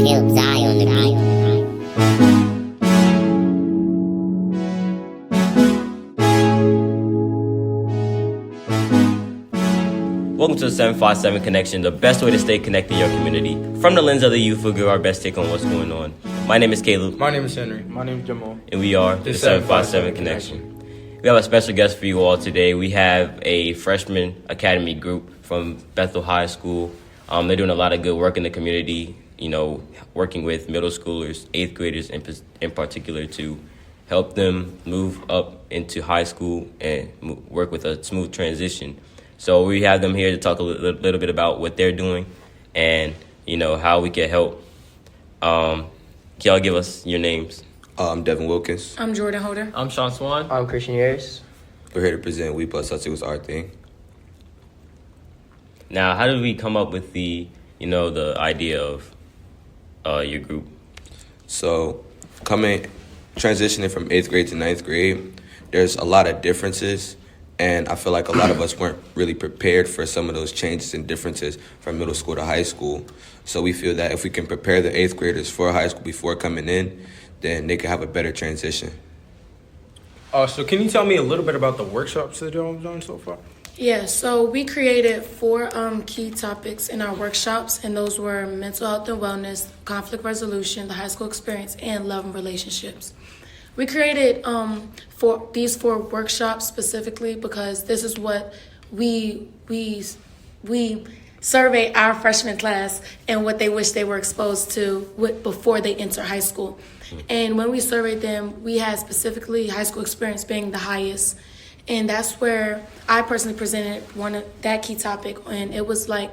Caleb's eye on the beat. Welcome to the 757 Connection, the best way to stay connected in your community. From the lens of the youth, we'll give our best take on what's going on. My name is Caleb. My name is Henry. My name is Jamal. And we are the 757 Connection. We have a special guest for you all today. We have a freshman academy group from Bethel High School. They're doing a lot of good work in the community, working with middle schoolers, 8th graders in particular, to help them move up into high school and work with a smooth transition. So we have them here to talk a little bit about what they're doing and, how we can help. Can y'all give us your names? I'm Devin Wilkins. I'm Jordan Holder. I'm Sean Swan. I'm Christian Harris. We're here to present We Plus Us. It was our thing. Now, how did we come up with the idea of your group? So, transitioning from 8th grade to 9th grade, there's a lot of differences, and I feel like a lot of us weren't really prepared for some of those changes and differences from middle school to high school. So we feel that if we can prepare the 8th graders for high school before coming in, then they can have a better transition. So can you tell me a little bit about the workshops that y'all have done so far? Yeah, so we created 4 key topics in our workshops, and those were mental health and wellness, conflict resolution, the high school experience, and love and relationships. We created these 4 workshops specifically because this is what we survey our freshman class and what they wish they were exposed to before they enter high school. And when we surveyed them, we had specifically high school experience being the highest. And that's where I personally presented that key topic, and it was like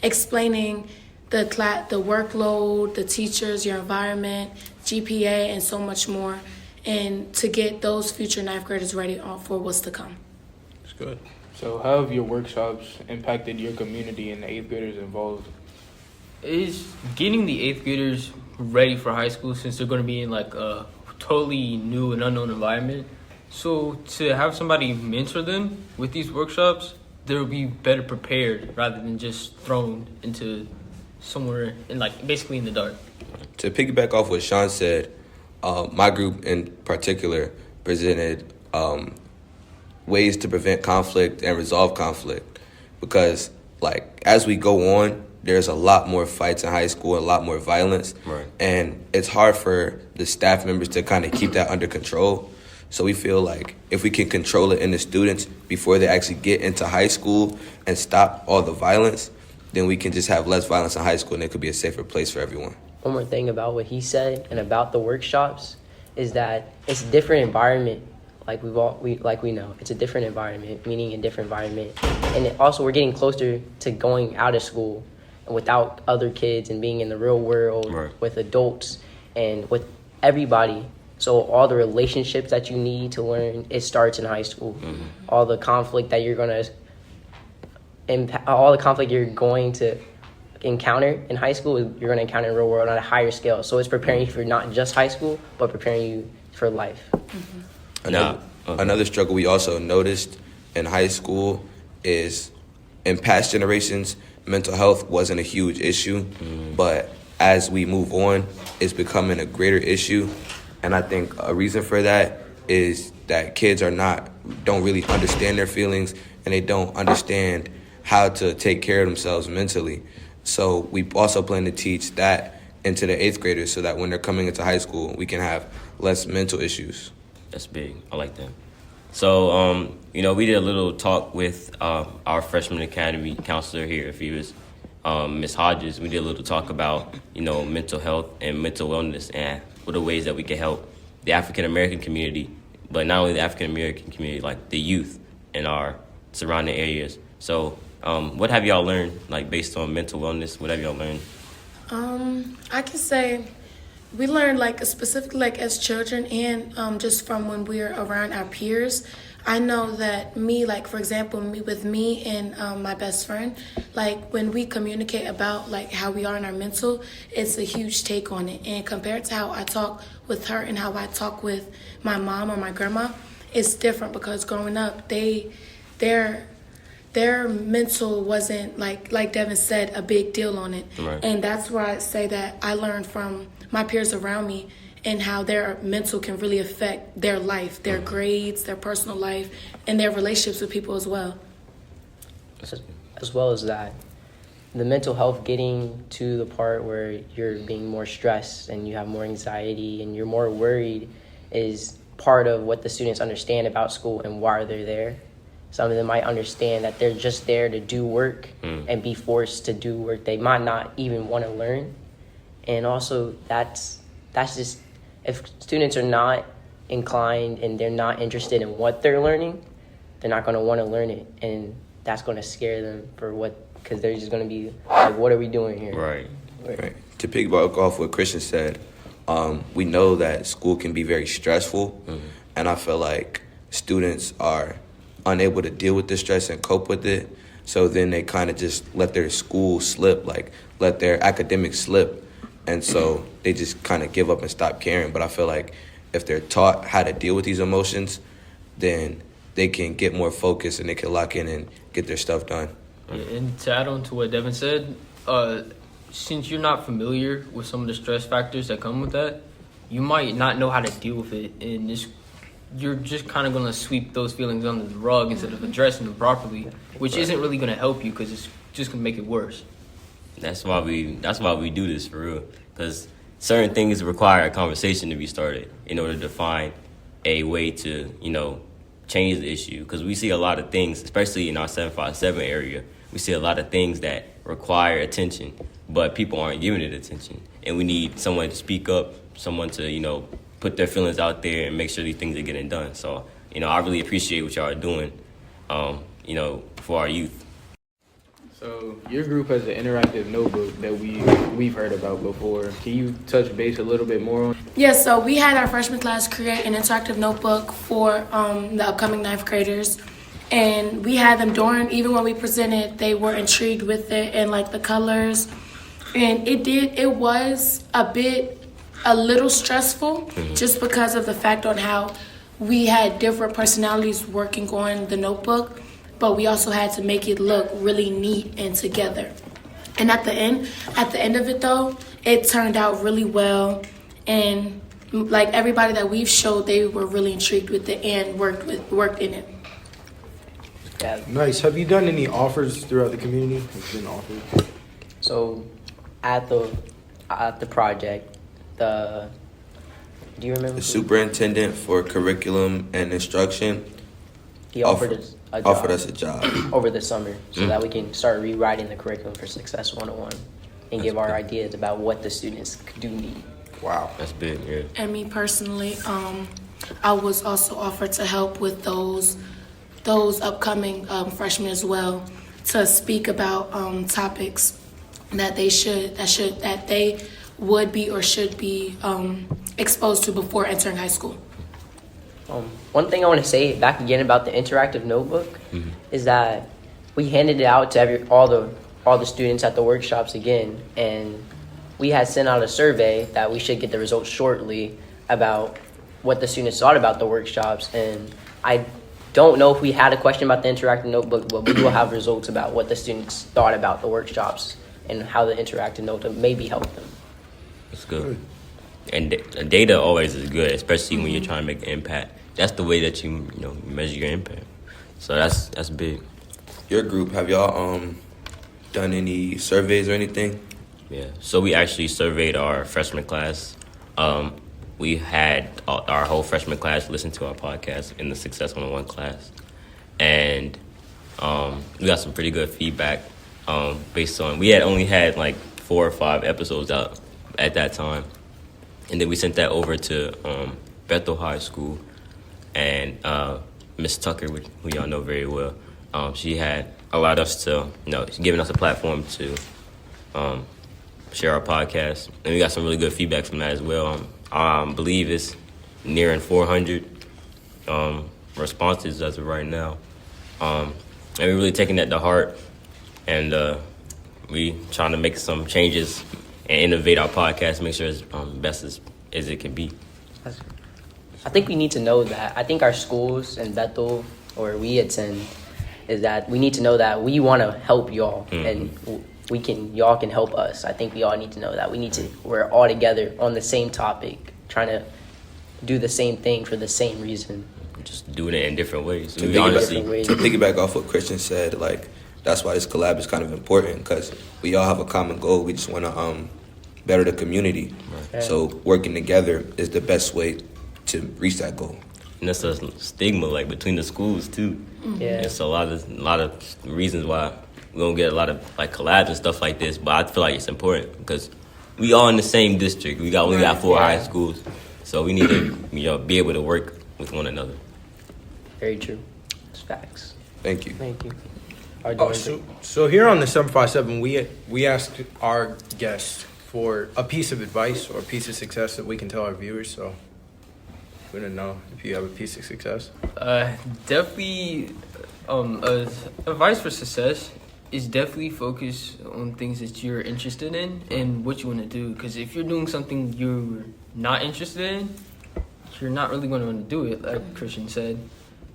explaining the workload, the teachers, your environment, GPA, and so much more, and to get those future 9th graders ready for what's to come. That's good. So how have your workshops impacted your community and the 8th graders involved? Is getting the 8th graders ready for high school, since they're going to be in like a totally new and unknown environment. So to have somebody mentor them with these workshops, they'll be better prepared rather than just thrown into somewhere basically in the dark. To piggyback off what Sean said, my group in particular presented ways to prevent conflict and resolve conflict, because as we go on, there's a lot more fights in high school, a lot more violence, right. And it's hard for the staff members to kind of keep that under control. So we feel like if we can control it in the students before they actually get into high school and stop all the violence, then we can just have less violence in high school, and it could be a safer place for everyone. One more thing about what he said and about the workshops is that it's a different environment. We know it's a different environment, meaning a different environment, and also we're getting closer to going out of school without other kids and being in the real world, right, with adults and with everybody. So all the relationships that you need to learn, it starts in high school. Mm-hmm. All the conflict that you're going to encounter in high school, you're going to encounter in the real world on a higher scale. So it's preparing you for not just high school, but preparing you for life. Mm-hmm. Another struggle we also noticed in high school is in past generations, mental health wasn't a huge issue, but as we move on, it's becoming a greater issue. And I think a reason for that is that kids don't really understand their feelings, and they don't understand how to take care of themselves mentally. So we also plan to teach that into the 8th graders so that when they're coming into high school, we can have less mental issues. That's big. I like that. So, we did a little talk with our freshman academy counselor here, if he was Ms. Hodges. We did a little talk about, mental health and mental wellness and what are ways that we can help the African-American community, but not only the African-American community, like the youth in our surrounding areas. So what have y'all learned, based on mental wellness? What have y'all learned? I can say we learned specifically as children and just from when we're around our peers. I know that for example, with me and my best friend, when we communicate about how we are in our mental, it's a huge take on it. And compared to how I talk with her and how I talk with my mom or my grandma, it's different because growing up, they're their mental wasn't like Devin said, a big deal on it. Right. And that's where I say that I learned from my peers around me and how their mental can really affect their life, their grades, their personal life, and their relationships with people as well. As well as that, the mental health getting to the part where you're being more stressed and you have more anxiety and you're more worried is part of what the students understand about school and why they're there. Some of them might understand that they're just there to do work and be forced to do work they might not even want to learn. And also that's just, if students are not inclined and they're not interested in what they're learning, they're not going to want to learn it, and that's going to scare them because they're just going to be like, what are we doing here? Right. To piggyback off what Christian said, we know that school can be very stressful, and I feel like students are unable to deal with the stress and cope with it, so then they kind of just let their school slip, like let their academics slip, and so they just kind of give up and stop caring. But I feel like if they're taught how to deal with these emotions, then they can get more focused and they can lock in and get their stuff done. And to add on to what Devin said, since you're not familiar with some of the stress factors that come with that, you might not know how to deal with it, and you're just kind of going to sweep those feelings under the rug instead of addressing them properly, which isn't really going to help you because it's just going to make it worse. That's why we do this for real, because certain things require a conversation to be started in order to find a way to, change the issue. Because we see a lot of things, especially in our 757 area, we see a lot of things that require attention, but people aren't giving it attention. And we need someone to speak up, someone to, put their feelings out there and make sure these things are getting done. So, I really appreciate what y'all are doing, for our youth. So your group has an interactive notebook that we've heard about before. Can you touch base a little bit more on? Yes, so we had our freshman class create an interactive notebook for the upcoming ninth graders. And we had them even when we presented, they were intrigued with it and like the colors. And it was a little stressful just because of the fact on how we had different personalities working on the notebook, but we also had to make it look really neat and together. And at the end of it though, it turned out really well, and like everybody that we've showed, they were really intrigued with it and worked in it. Yeah. Nice. Have you done any offers throughout the community? Have you been offered? So at the project, do you remember? The superintendent for curriculum and instruction He offered us a job over the summer so that we can start rewriting the curriculum for Success 101 and give our ideas about what the students do need. Wow. That's big, yeah. And me personally, I was also offered to help with those upcoming freshmen as well, to speak about topics that they would be or should be exposed to before entering high school. One thing I want to say back again about the interactive notebook is that we handed it out to all the students at the workshops again, and we had sent out a survey that we should get the results shortly about what the students thought about the workshops. And I don't know if we had a question about the interactive notebook, but we will have results about what the students thought about the workshops and how the interactive notebook maybe helped them. It's good. And data always is good, especially when you're trying to make an impact. That's the way that you measure your impact. So that's big. Your group, have y'all done any surveys or anything? Yeah. So we actually surveyed our freshman class. We had our whole freshman class listen to our podcast in the Success 101 class, and we got some pretty good feedback. Based on we had only had like 4 or 5 episodes out at that time, and then we sent that over to Bethel High School, and Miss Tucker, who y'all know very well, she had allowed us to, giving us a platform to share our podcast, and we got some really good feedback from that as well. I believe it's nearing 400 responses as of right now, and we're really taking that to heart, and we trying to make some changes and innovate our podcast, make sure it's best as it can be. I think we need to know that. I think our schools in Bethel, or we attend, is that we need to know that we want to help y'all, and y'all can help us. I think we all need to know that we're all together on the same topic, trying to do the same thing for the same reason. Just doing it in different ways. To We honestly, piggyback off what Christian said, like that's why this collab is kind of important because we all have a common goal. We just want to better the community. Right. So working together is the best way to reach that goal. and that's a stigma like between the schools too. Yeah. It's a lot of reasons why we don't get a lot of like collabs and stuff like this. But I feel like it's important because we all in the same district. We got 4 high schools, so we need to be able to work with one another. Very true. It's facts. Thank you. Thank you. So here on the 757, we asked our guests for a piece of advice or a piece of success that we can tell our viewers. So we don't know if you have a piece of success. Definitely, advice for success is definitely focus on things that you're interested in and what you want to do. Because if you're doing something you're not interested in, you're not really going to want to do it, like Christian said.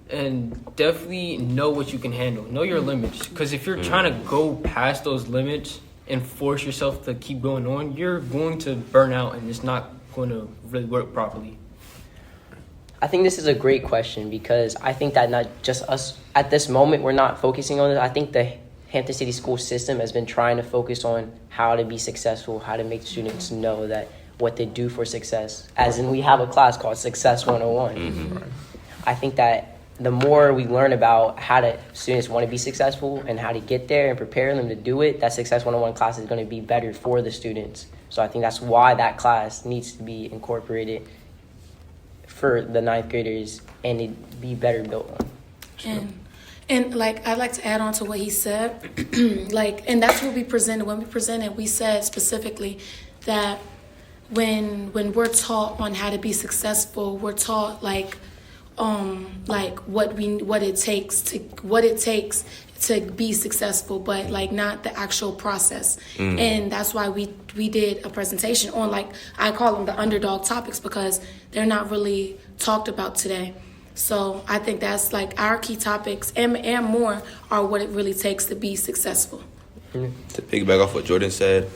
And definitely know what you can handle. Know your limits. Because if you're trying to go past those limits and force yourself to keep going on, you're going to burn out and it's not going to really work properly. I think this is a great question because I think that not just us at this moment, we're not focusing on it. I think the Hampton City school system has been trying to focus on how to be successful, how to make students know that what they do for success. As in, we have a class called Success 101. Mm-hmm. I think that the more we learn about how students want to be successful and how to get there and prepare them to do it, that Success 101 class is going to be better for the students. So I think that's why that class needs to be incorporated for the 9th graders and it be better built on. And like I'd like to add on to what he said, and that's what we presented. When we presented, we said specifically that when we're taught on how to be successful, we're taught what it takes to be successful, but like not the actual process. And that's why we did a presentation on, like, I call them the underdog topics because they're not really talked about today. So I think that's like our key topics and more are what it really takes to be successful. To piggyback off what Jordan said,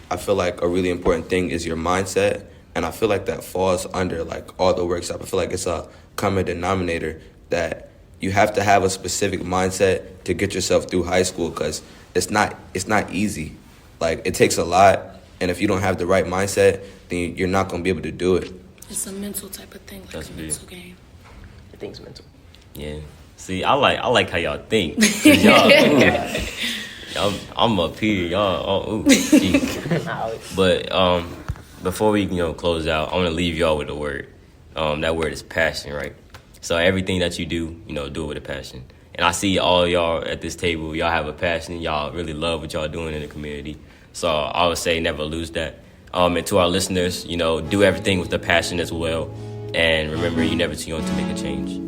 I feel like a really important thing is your mindset, and I feel like that falls under like all the workshop. I feel like it's a common denominator that you have to have a specific mindset to get yourself through high school because it's not easy. Like, it takes a lot, and if you don't have the right mindset, then you're not going to be able to do it. It's a mental type of thing, like That's a big. mental game. I think it's mental. Yeah. See, I like how y'all think. 'Cause y'all, I'm up here. Y'all, geez. But before we close out, I want to leave y'all with a word. That word is passion, right? So everything that you do, do it with a passion. And I see all y'all at this table. Y'all have a passion. Y'all really love what y'all doing in the community. So I would say never lose that. And to our listeners, do everything with a passion as well. And remember, you're never too young to make a change.